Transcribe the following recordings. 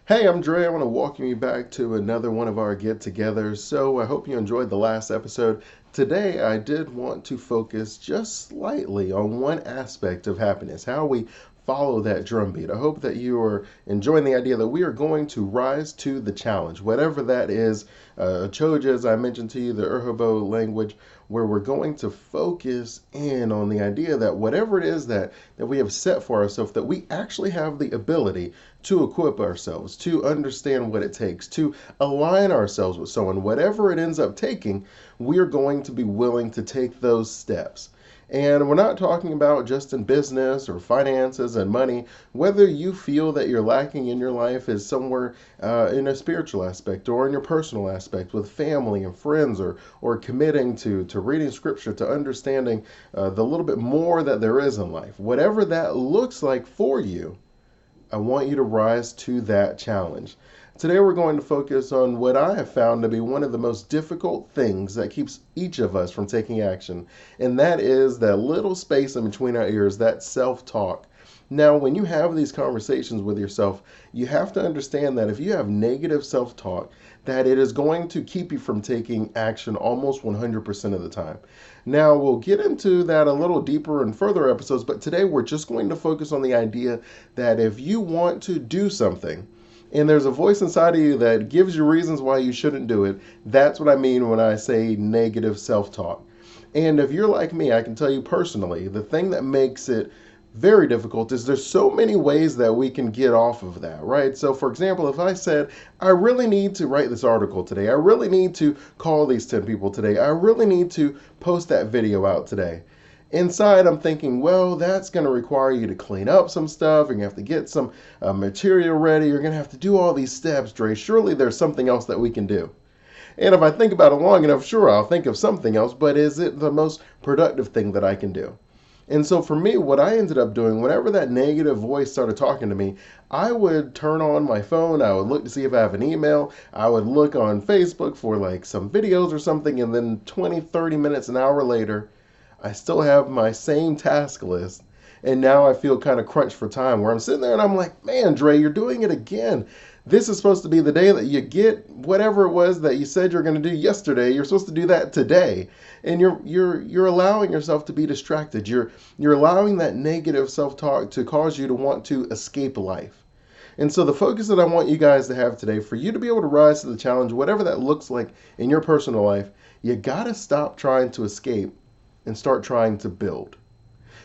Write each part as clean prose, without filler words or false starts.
Hey, I'm Dre. I want to welcome you back to another one of our get-togethers. So I hope you enjoyed the last episode. Today, I did want to focus just slightly on one aspect of happiness, how we follow that drumbeat. I hope that you are enjoying the idea that we are going to rise to the challenge, whatever that is. Choja, as I mentioned to you, the Urhobo language, where we're going to focus in on the idea that whatever it is that we have set for ourselves, that we actually have the ability to equip ourselves, to understand what it takes, to align ourselves with someone. Whatever it ends up taking, we're going to be willing to take those steps. And we're not talking about just in business or finances and money. Whether you feel that you're lacking in your life is somewhere in a spiritual aspect or in your personal aspect with family and friends, or committing to reading scripture, to understanding the little bit more that there is in life. Whatever that looks like for you, I want you to rise to that challenge. Today, we're going to focus on what I have found to be one of the most difficult things that keeps each of us from taking action, and that is that little space in between our ears, that self talk. Now, when you have these conversations with yourself, you have to understand that if you have negative self talk, that it is going to keep you from taking action almost 100% of the time. Now, we'll get into that a little deeper in further episodes, but today we're just going to focus on the idea that if you want to do something, and there's a voice inside of you that gives you reasons why you shouldn't do it, that's what I mean when I say negative self talk. And if you're like me, I can tell you personally, the thing that makes it very difficult is there's so many ways that we can get off of that, right? So, for example, if I said, I really need to write this article today, I really need to call these 10 people today, I really need to post that video out today. Inside, I'm thinking, well, that's going to require you to clean up some stuff. You're going to have to get some material ready. You're going to have to do all these steps, Dre. Surely there's something else that we can do. And if I think about it long enough, sure, I'll think of something else, but is it the most productive thing that I can do? And so for me, what I ended up doing, whenever that negative voice started talking to me, I would turn on my phone. I would look to see if I have an email. I would look on Facebook for like some videos or something. And then 20, 30 minutes, an hour later, I still have my same task list. And now I feel kind of crunched for time where I'm sitting there and I'm like, man, Dre, you're doing it again. This is supposed to be the day that you get whatever it was that you said you're going to do yesterday. You're supposed to do that today. And you're allowing yourself to be distracted. You're allowing that negative self-talk to cause you to want to escape life. And so the focus that I want you guys to have today, for you to be able to rise to the challenge, whatever that looks like in your personal life, you got to stop trying to escape and start trying to build.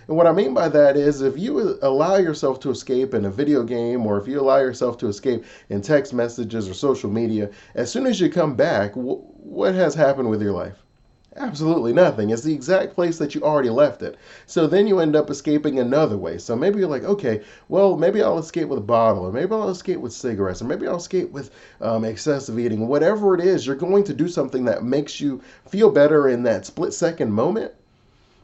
And what I mean by that is if you allow yourself to escape in a video game, or if you allow yourself to escape in text messages or social media, as soon as you come back, what has happened with your life? Absolutely nothing. It's the exact place that you already left it. So then you end up escaping another way. So maybe you're like, okay, well, maybe I'll escape with a bottle, or maybe I'll escape with cigarettes, or maybe I'll escape with excessive eating. Whatever it is, you're going to do something that makes you feel better in that split second moment,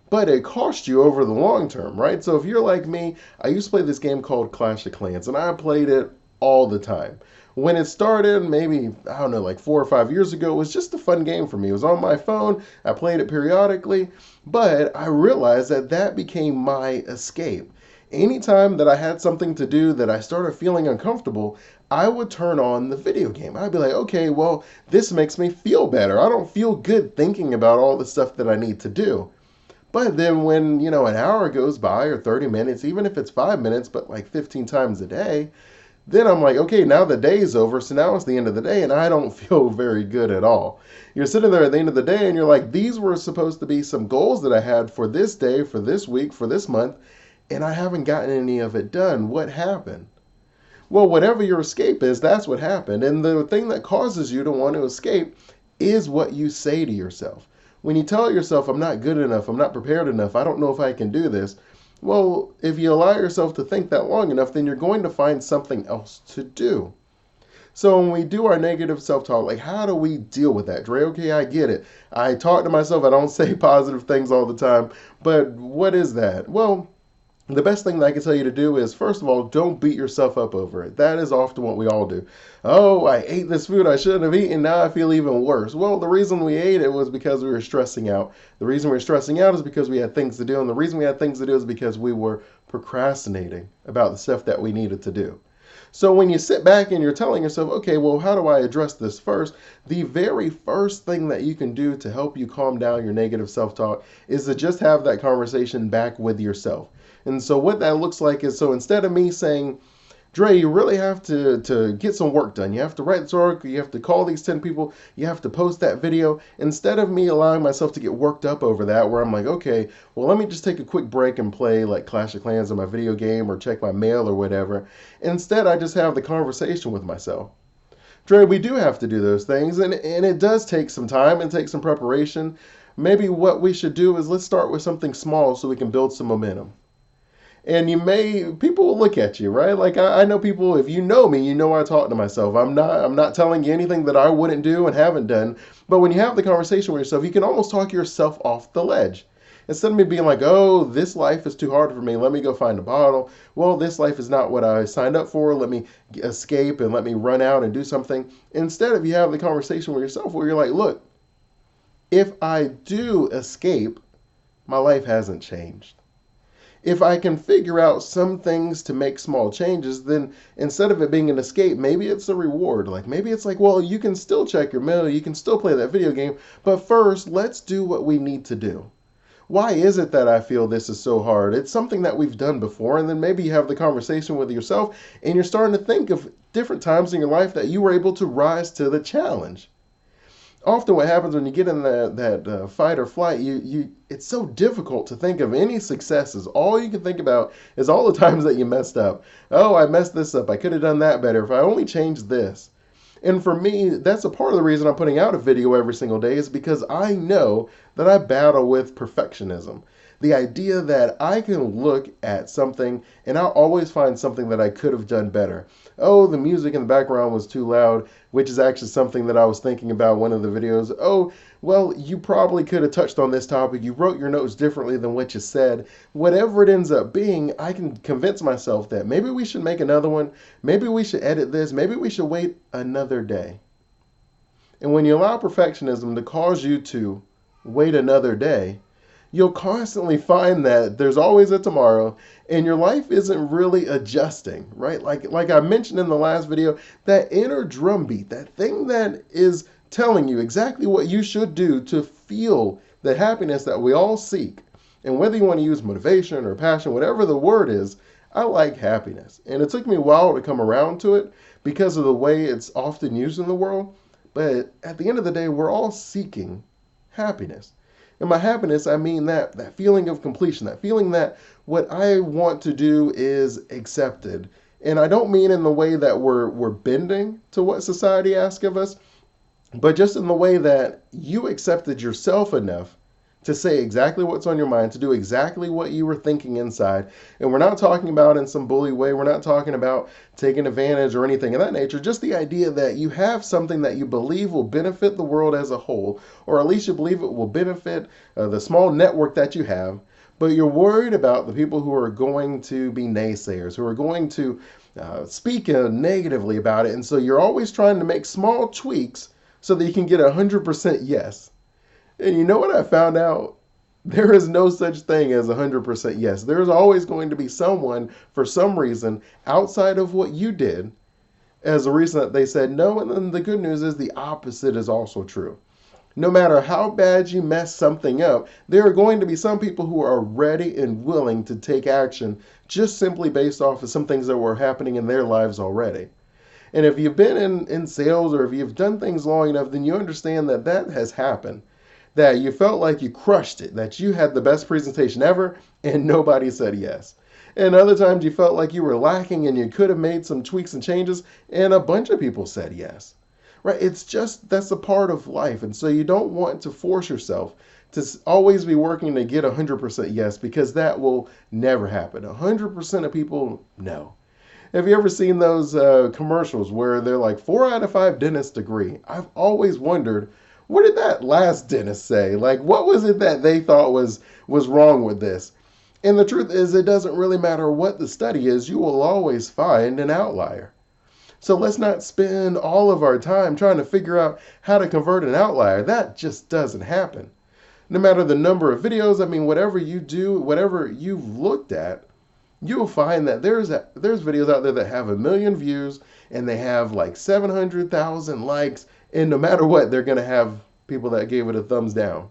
but it costs you over the long term, right? So if you're like me, I used to play this game called Clash of Clans, and I played it all the time. When it started, maybe, I don't know, like 4 or 5 years ago, it was just a fun game for me. It was on my phone, I played it periodically, but I realized that that became my escape. Anytime that I had something to do that I started feeling uncomfortable, I would turn on the video game. I'd be like, okay, well, this makes me feel better. I don't feel good thinking about all the stuff that I need to do. But then when, an hour goes by or 30 minutes, even if it's 5 minutes, but like 15 times a day, then I'm like, okay, now the day's over. So now it's the end of the day and I don't feel very good at all. You're sitting there at the end of the day and you're like, these were supposed to be some goals that I had for this day, for this week, for this month, and I haven't gotten any of it done. What happened? Well, whatever your escape is, that's what happened. And the thing that causes you to want to escape is what you say to yourself. When you tell yourself, I'm not good enough, I'm not prepared enough, I don't know if I can do this, well, if you allow yourself to think that long enough, then you're going to find something else to do. So when we do our negative self-talk, like how do we deal with that? Dre, okay, I get it. I talk to myself, I don't say positive things all the time, but what is that? Well, the best thing that I can tell you to do is, first of all, don't beat yourself up over it. That is often what we all do. Oh, I ate this food I shouldn't have eaten. Now I feel even worse. Well, the reason we ate it was because we were stressing out. The reason we were stressing out is because we had things to do. And the reason we had things to do is because we were procrastinating about the stuff that we needed to do. So when you sit back and you're telling yourself, okay, well, how do I address this first? The very first thing that you can do to help you calm down your negative self-talk is to just have that conversation back with yourself. And so what that looks like is, so instead of me saying, Dre, you really have to get some work done. You have to write this article. You have to call these 10 people. You have to post that video. Instead of me allowing myself to get worked up over that, where I'm like, okay, well, let me just take a quick break and play like Clash of Clans on my video game or check my mail or whatever. Instead, I just have the conversation with myself. Dre, we do have to do those things, and it does take some time and take some preparation. Maybe what we should do is let's start with something small so we can build some momentum. And people will look at you, right? Like I know people, if you know me, you know I talk to myself. I'm not telling you anything that I wouldn't do and haven't done. But when you have the conversation with yourself, you can almost talk yourself off the ledge. Instead of me being like, oh, this life is too hard for me, let me go find a bottle. Well, this life is not what I signed up for. Let me escape and let me run out and do something. Instead of you have the conversation with yourself where you're like, look, if I do escape, my life hasn't changed. If I can figure out some things to make small changes, then instead of it being an escape, maybe it's a reward. Like maybe it's like, well, you can still check your mail, you can still play that video game, but first, let's do what we need to do. Why is it that I feel this is so hard? It's something that we've done before, and then maybe you have the conversation with yourself and you're starting to think of different times in your life that you were able to rise to the challenge. Often what happens when you get in that fight or flight, it's so difficult to think of any successes. All you can think about is all the times that you messed up. Oh, I messed this up. I could have done that better if I only changed this. And for me, that's a part of the reason I'm putting out a video every single day is because I know that I battle with perfectionism. The idea that I can look at something and I'll always find something that I could have done better. Oh, the music in the background was too loud, which is actually something that I was thinking about one of the videos. Oh, well, you probably could have touched on this topic. You wrote your notes differently than what you said. Whatever it ends up being, I can convince myself that maybe we should make another one. Maybe we should edit this. Maybe we should wait another day. And when you allow perfectionism to cause you to wait another day, you'll constantly find that there's always a tomorrow and your life isn't really adjusting, right? Like I mentioned in the last video, that inner drumbeat, that thing that is telling you exactly what you should do to feel the happiness that we all seek. And whether you want to use motivation or passion, whatever the word is, I like happiness. And it took me a while to come around to it because of the way it's often used in the world. But at the end of the day, we're all seeking happiness. And by happiness, I mean that feeling of completion, that feeling that what I want to do is accepted. And I don't mean in the way that we're bending to what society asks of us, but just in the way that you accepted yourself enough to say exactly what's on your mind, to do exactly what you were thinking inside. And we're not talking about in some bully way. We're not talking about taking advantage or anything of that nature. Just the idea that you have something that you believe will benefit the world as a whole, or at least you believe it will benefit the small network that you have. But you're worried about the people who are going to be naysayers, who are going to speak negatively about it. And so you're always trying to make small tweaks so that you can get 100% yes. And you know what I found out? There is no such thing as 100% yes. There's always going to be someone, for some reason, outside of what you did, as a reason that they said no. And then the good news is the opposite is also true. No matter how bad you mess something up, there are going to be some people who are ready and willing to take action just simply based off of some things that were happening in their lives already. And if you've been in sales or if you've done things long enough, then you understand that that has happened. That you felt like you crushed it, that you had the best presentation ever and nobody said yes. And other times you felt like you were lacking and you could have made some tweaks and changes and a bunch of people said yes. Right? It's just, that's a part of life. And so you don't want to force yourself to always be working to get 100% yes, because that will never happen. 100% of people, no. Have you ever seen those commercials where they're like 4 out of 5 dentists agree? I've always wondered, what did that last dentist say? Like, what was it that they thought was wrong with this? And the truth is, it doesn't really matter what the study is, you will always find an outlier. So let's not spend all of our time trying to figure out how to convert an outlier. That just doesn't happen. No matter the number of videos, I mean, whatever you do, whatever you've looked at, you'll find that there's videos out there that have 1 million views and they have like 700,000 likes, and no matter what, they're gonna have people that gave it a thumbs down.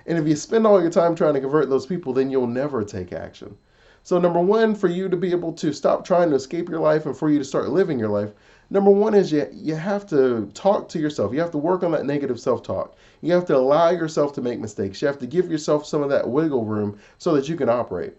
And if you spend all your time trying to convert those people, then you'll never take action. So, number one, for you to be able to stop trying to escape your life and for you to start living your life, number one is you have to talk to yourself. You have to work on that negative self talk. You have to allow yourself to make mistakes. You have to give yourself some of that wiggle room so that you can operate.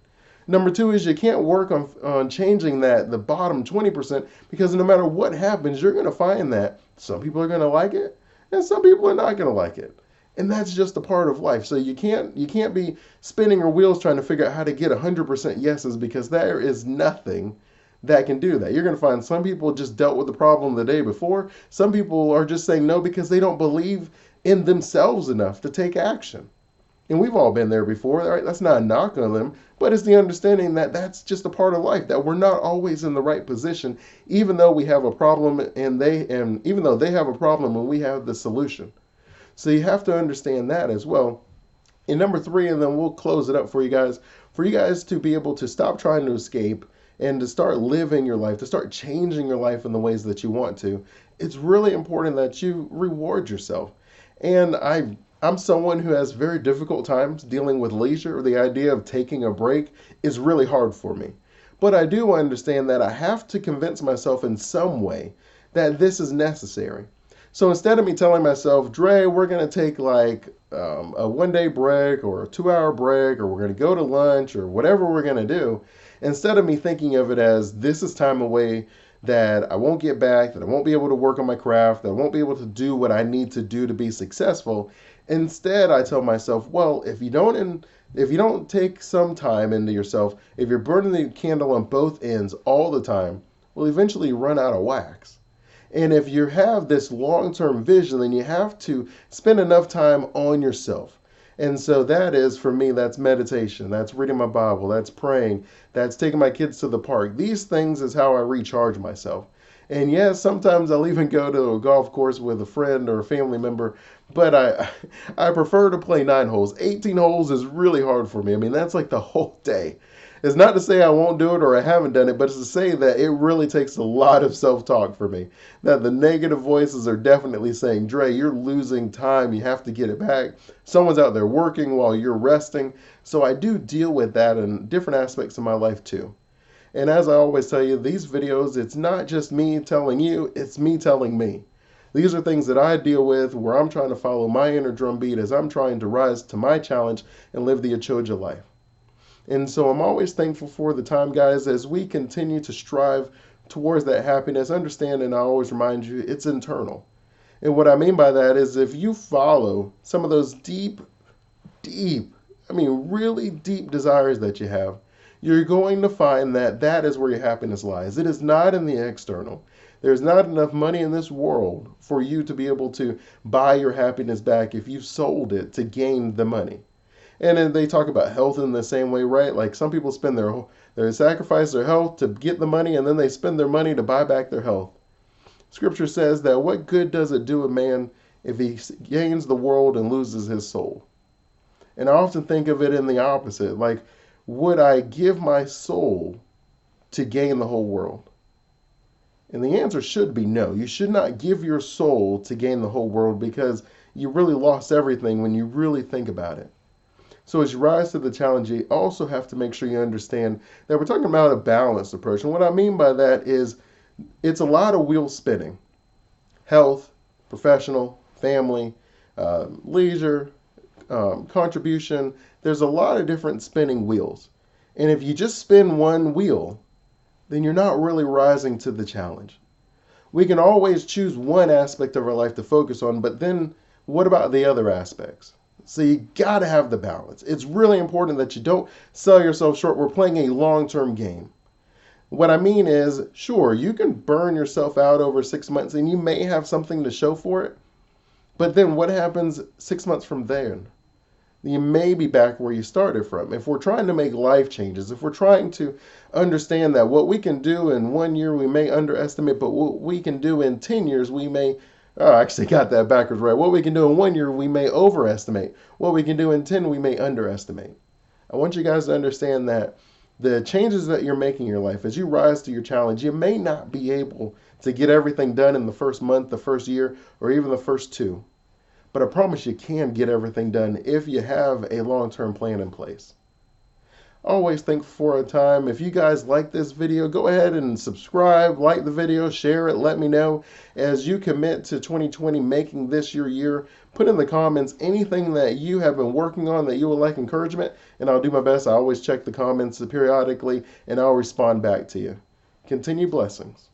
Number two is you can't work on changing the bottom 20%, because no matter what happens, you're going to find that some people are going to like it and some people are not going to like it. And that's just a part of life. So you can't be spinning your wheels trying to figure out how to get 100% yeses, because there is nothing that can do that. You're going to find some people just dealt with the problem the day before. Some people are just saying no because they don't believe in themselves enough to take action. And we've all been there before, right? That's not a knock on them, but it's the understanding that that's just a part of life, that we're not always in the right position, even though we have a problem and even though they have a problem and we have the solution. So you have to understand that as well. And number three, and then we'll close it up for you guys to be able to stop trying to escape and to start living your life, to start changing your life in the ways that you want to. It's really important that you reward yourself. And I'm someone who has very difficult times dealing with leisure. The idea of taking a break is really hard for me. But I do understand that I have to convince myself in some way that this is necessary. So instead of me telling myself, Dre, we're going to take like a 1 day break or a 2 hour break, or we're going to go to lunch or whatever we're going to do, instead of me thinking of it as this is time away that I won't get back, that I won't be able to work on my craft, that I won't be able to do what I need to do to be successful, instead I tell myself, well, if you don't take some time into yourself, if you're burning the candle on both ends all the time, well, eventually you run out of wax. And if you have this long-term vision, then you have to spend enough time on yourself. And so that is, for me, that's meditation, that's reading my Bible, that's praying, that's taking my kids to the park. These things is how I recharge myself. And yes, sometimes I'll even go to a golf course with a friend or a family member, but I prefer to play 9 holes. 18 holes is really hard for me. I mean, that's like the whole day. It's not to say I won't do it or I haven't done it, but it's to say that it really takes a lot of self-talk for me. That the negative voices are definitely saying, Dre, you're losing time. You have to get it back. Someone's out there working while you're resting. So I do deal with that in different aspects of my life too. And as I always tell you, these videos, it's not just me telling you, it's me telling me. These are things that I deal with where I'm trying to follow my inner drumbeat as I'm trying to rise to my challenge and live the Achoja life. And so I'm always thankful for the time, guys, as we continue to strive towards that happiness. Understand, and I always remind you, it's internal. And what I mean by that is if you follow some of those deep, really deep desires that you have, you're going to find that that is where your happiness lies. It is not in the external. There's not enough money in this world for you to be able to buy your happiness back if you've sold it to gain the money. And then they talk about health in the same way, right? Like some people spend their sacrifice their health to get the money, and then they spend their money to buy back their health. Scripture says that what good does it do a man if he gains the world and loses his soul? And I often think of it in the opposite. Like, would I give my soul to gain the whole world? And the answer should be no. You should not give your soul to gain the whole world, because you really lost everything when you really think about it. So as you rise to the challenge, you also have to make sure you understand that we're talking about a balanced approach. And what I mean by that is it's a lot of wheel spinning. Health, professional, family, leisure, contribution. There's a lot of different spinning wheels. And if you just spin one wheel, then you're not really rising to the challenge. We can always choose one aspect of our life to focus on, but then what about the other aspects? So you got to have the balance. It's really important that you don't sell yourself short. We're playing a long-term game. What I mean is, sure, you can burn yourself out over 6 months and you may have something to show for it. But then what happens 6 months from there? You may be back where you started from. If we're trying to make life changes, if we're trying to understand that what we can do in 1 year we may underestimate, but what we can do in 10 years we may, oh, I actually got that backwards, right? What we can do in 1 year we may overestimate. What we can do in 10 we may underestimate. I want you guys to understand that The changes that you're making in your life as you rise to your challenge, you may not be able to get everything done in the first month, the first year, or even the first two. But I promise you can get everything done if you have a long term plan in place. Always think for a time. If you guys like this video, go ahead and subscribe, like the video, share it, let me know as you commit to 2020 making this your year. Put in the comments anything that you have been working on that you would like encouragement, and I'll do my best. I always check the comments periodically and I'll respond back to you. Continue blessings.